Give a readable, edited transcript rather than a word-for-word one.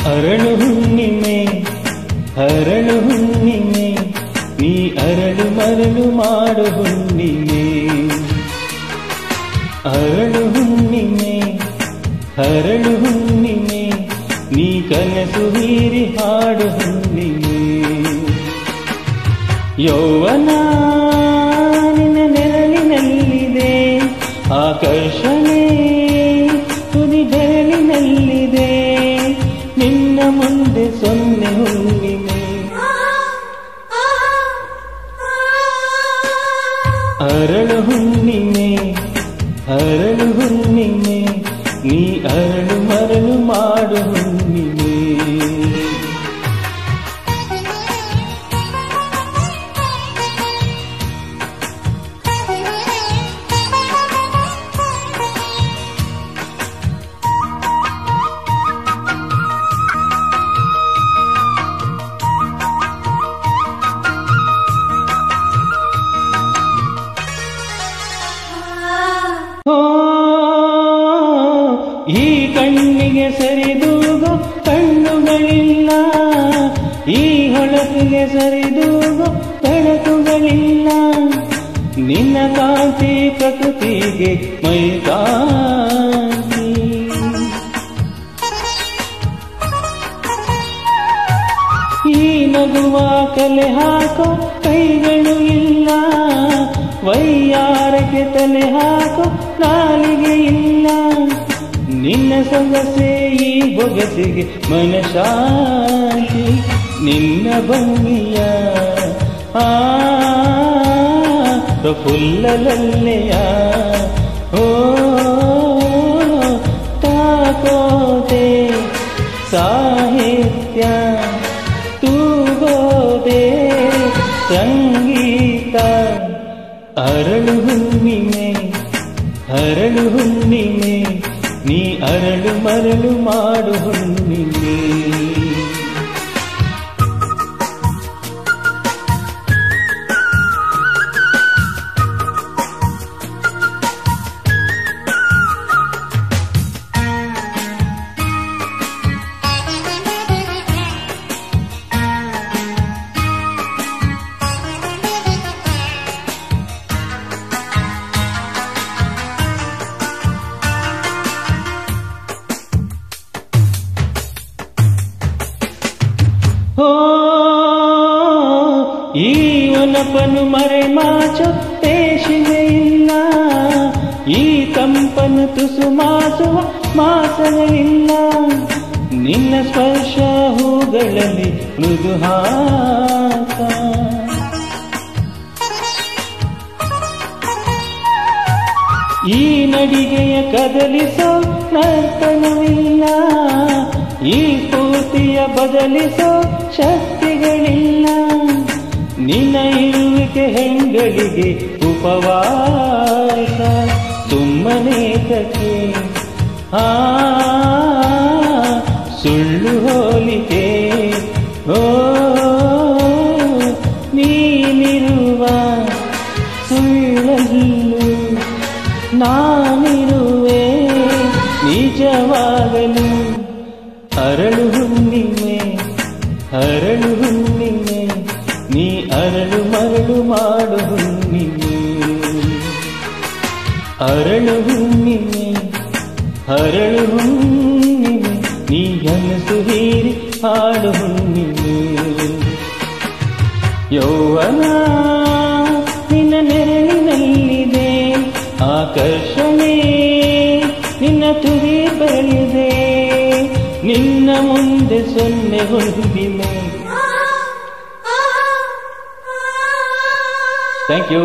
ಅರಳು ಹುಣ್ಣಿಮೆ ಅರಳು ಹುಣ್ಣಿಮೆ ನೀ ಅರಳು ಮರಳು ಮಾಡು ಹುಣ್ಣಿಮೆ ಅರಳು ಹುಣ್ಣಿಮೆ ಅರಳು ಹುಣ್ಣಿಮೆ ನೀ ಕನಸು ಹೀರಿ ಹಾಡು ಹುಣ್ಣಿಮೆ ಯೌವನ ನಿನ್ನ ನೆರಳಿನಲ್ಲಿದೆ ಆಕರ್ಷಣೆ ತುದಿ ಬೆರಳಿನಲ್ಲಿದೆ ನಿನ್ನ ಮುಂದೆ ಸೊನ್ನೆ ಹುಣ್ಣಿಮೆ ಅರಳು ಹುಣ್ಣಿಮೆ ಅರಳು ಹುಣ್ಣಿಮೆ ನೀ ಅರಳು ಮರಳು ಮಾಡು ಹುಣ್ಣಿಮೆ ಈ ಕಣ್ಣಿಗೆ ಸರಿದೂಗೋ ಕಣ್ಣುಗಳಿಲ್ಲ ಈ ಹೊಳಪಿಗೆ ಸರಿದೂಗೋ ಬೆಳಕುಗಳಿಲ್ಲ ನಿನ್ನ ಕಾಂತಿ ಪ್ರಕೃತಿಗೆ ಮೈಕಾಂತಿ ಈ ನಗುವ ಕಲೆ ಹಾಕೋ ಕೈಗಳು ಇಲ್ಲ ವೈಯಾರಕ್ಕೆ ತಲೆ ಹಾಕೋ ನಾಲಿಗೆ ಇಲ್ಲ ನಿನ್ನ ಸೊಗಸೆ ಈ ಬೊಗಸಿಗೆ ಮನಶಾಂತಿ ನಿನ್ನ ಭಂಗಿಯ ಪ್ರಫುಲ್ಲಲಲ್ಲೆಯ ಓ ತಾಕೋದೆ ಸಾಹಿತ್ಯ ತೂಗೋದೆ ಸಂಗೀತ ಅರಳು ಹುಣ್ಣಿಮೆ ಅರಳು ಹುಣ್ಣಿಮೆ ನೀ ಅರಳು ಮರಳು ಮಾಡು ಹುಣ್ಣಿಮೆ ಓ ಈ ಒನಪನು ಮರೆ ಮಾಚೋ ತೇಷಿಗೆ ಇಲ್ಲ ಈ ಕಂಪನು ತುಸು ಮಾಸುವ ಮಾಸಗಳಿಲ್ಲ ನಿನ್ನ ಸ್ಪರ್ಶ ಹೂಗಳಲ್ಲಿ ಮೃದು ಹಾಸ ಈ ನಡಿಗೆಯ ಕದಲಿಸೋ ನರ್ತನವಿಲ್ಲ ಈ ಸ್ಫೂರ್ತಿಯ ಬದಲಿಸೋ ಶಕ್ತಿಗಳಿಲ್ಲ ನಿನ್ನ ಇರುವಿಕೆ ಹೆಂಗಳಿಗೆ ಉಪವಾಸ ಸುಮ್ಮನೇತಕ್ಕೆ ಸುಳ್ಳು ಹೋಲಿಕೆ ಓ ನೀನಿರುವ ಸುಳ್ಳಲ್ಲೂ ನಾನಿರುವೆ ನಿಜವಾಗಲು ಅರಳು ಹುಣ್ಣಿಮೆ ಅರಳು ಹುಣ್ಣಿಮೆ ನೀ ಅರಳು ಮರಳು ಮಾಡು ಹುಣ್ಣಿಮೆ ಅರಳು ಹುಣ್ಣಿಮೆ ಅರಳು ಹುಣ್ಣಿಮೆ ನೀ ಕನಸು ಹೀರಿ ಹಾಡು ಹುಣ್ಣಿಮೆ ಯೌವನ ನಿನ್ನ ನೆರಳಿನಲ್ಲಿದೆ ಆಕರ್ಷಣೆ ನಿನ್ನ ತುದಿ ಬರಲಿದೆ ನಿನ್ನ ಮುಂದೆ ಸೊನ್ನೆ ಹುಣ್ಣಿಮೆ ಥ್ಯಾಂಕ್ ಯು